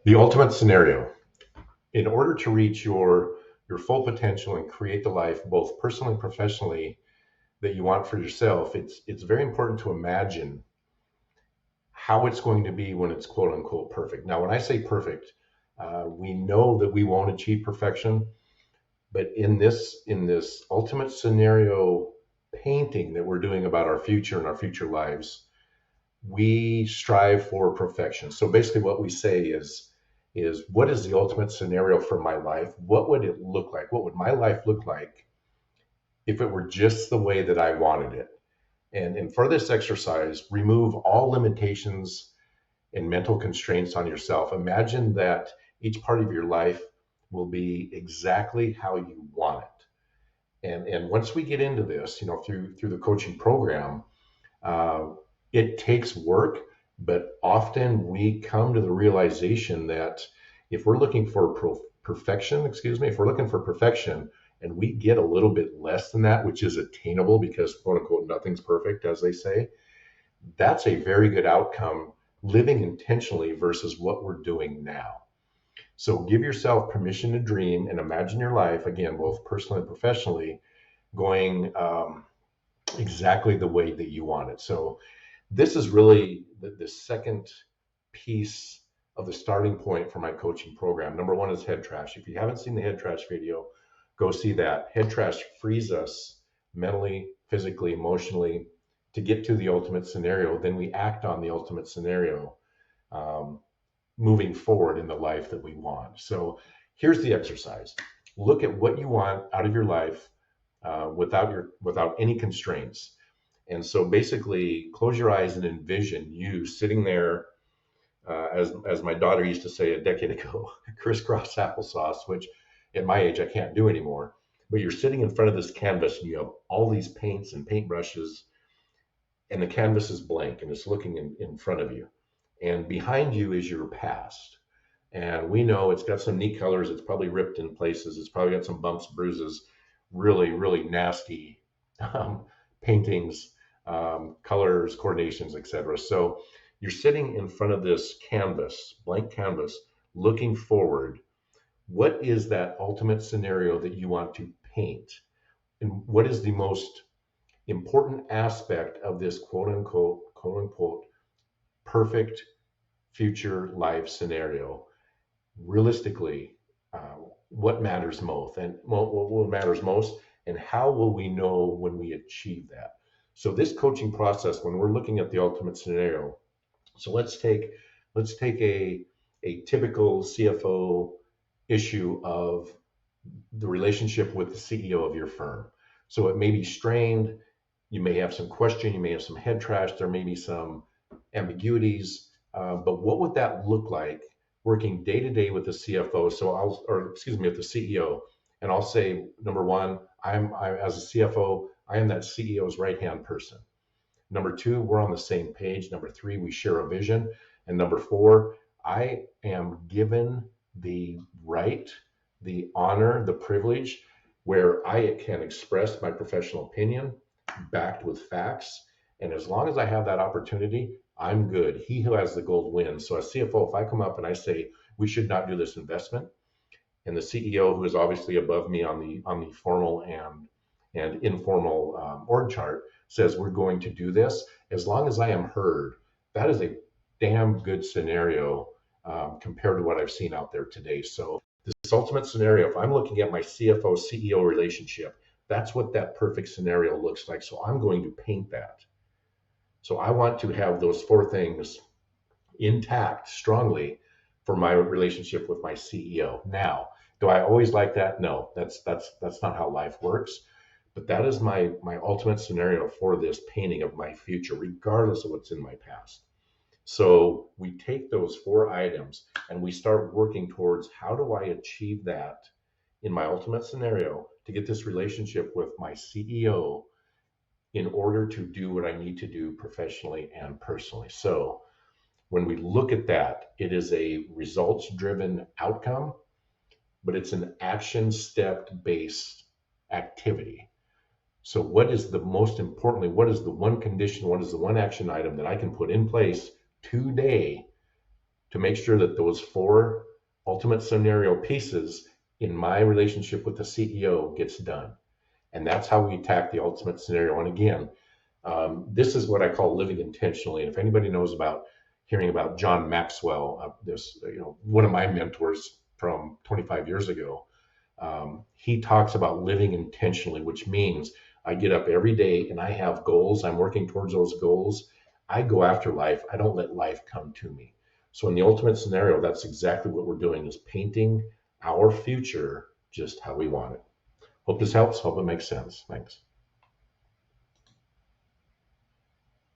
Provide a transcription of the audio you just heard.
The ultimate scenario. In order to reach your full potential and create the life, both personally and professionally, that you want for yourself, it's very important to imagine how it's going to be when it's quote unquote perfect. Now, when I say perfect, we know that we won't achieve perfection, but in this ultimate scenario painting that we're doing about our future and our future lives, we strive for perfection. So basically, what we say is what is the ultimate scenario for my life? What would it look like? What would my life look like if it were just the way that I wanted it? And for this exercise, remove all limitations and mental constraints on yourself. Imagine that each part of your life will be exactly how you want it. And once we get into this, through the coaching program, uh, it takes work, but often we come to the realization that if we're looking for perfection, if we're looking for perfection and we get a little bit less than that, which is attainable because quote unquote nothing's perfect, as they say, that's a very good outcome living intentionally versus what we're doing now. So give yourself permission to dream and imagine your life, again, both personally and professionally, going exactly the way that you want it. So this is really the second piece of the starting point for my coaching program. Number one is head trash. If you haven't seen the head trash video, go see that. Head trash frees us mentally, physically, emotionally to get to the ultimate scenario. Then we act on the ultimate scenario, um, moving forward in the life that we want. So here's the exercise. Look at what you want out of your life without any constraints. And so basically, close your eyes and envision you sitting there, as my daughter used to say a decade ago, crisscross applesauce, which at my age I can't do anymore. But you're sitting in front of this canvas and you have all these paints and paintbrushes, and the canvas is blank and it's looking in front of you. And behind you is your past. And we know it's got some neat colors. It's probably ripped in places. It's probably got some bumps, bruises, really, really nasty um, paintings, colors, coordinations, etc. So you're sitting in front of this canvas, blank canvas, looking forward. What is that ultimate scenario that you want to paint? And what is the most important aspect of this quote unquote perfect future life scenario? Realistically, uh, what matters most and what matters most, and how will we know when we achieve that? So this coaching process, when we're looking at the ultimate scenario, so let's take a typical CFO issue of the relationship with the CEO of your firm. So it may be strained. You may have some question. You may have some head trash. There may be some ambiguities. But what would that look like working day to day with the CFO? Or excuse me, with the CEO. And I'll say, number one, as a CFO, I am that CEO's right hand person. Number two, we're on the same page. Number three, we share a vision. And number four, I am given the right, the honor, the privilege where I can express my professional opinion backed with facts. And as long as I have that opportunity, I'm good. He who has the gold wins. So as CFO, if I come up and I say we should not do this investment, and the CEO, who is obviously above me on the formal and informal org chart, says we're going to do this, as long as I am heard, that is a damn good scenario compared to what I've seen out there today. So this ultimate scenario, if I'm looking at my CFO CEO relationship, that's what that perfect scenario looks like. So I'm going to paint that. So I want to have those four things intact strongly for my relationship with my CEO. Now, do I always like that? No, that's not how life works. But that is my ultimate scenario for this painting of my future, regardless of what's in my past. So we take those four items and we start working towards how do I achieve that in my ultimate scenario to get this relationship with my CEO in order to do what I need to do professionally and personally. So when we look at that, it is a results driven outcome, but it's an action step based activity. So, what is the most importantly, what is the one condition, what is the one action item that I can put in place today to make sure that those four ultimate scenario pieces in my relationship with the CEO gets done. And that's how we attack the ultimate scenario. And again, this is what I call living intentionally. And if anybody knows about hearing about John Maxwell, one of my mentors from 25 years ago, he talks about living intentionally, which means I get up every day and I have goals. I'm working towards those goals. I go after life. I don't let life come to me. So in the ultimate scenario, that's exactly what we're doing, is painting our future just how we want it. Hope this helps. Hope it makes sense. Thanks.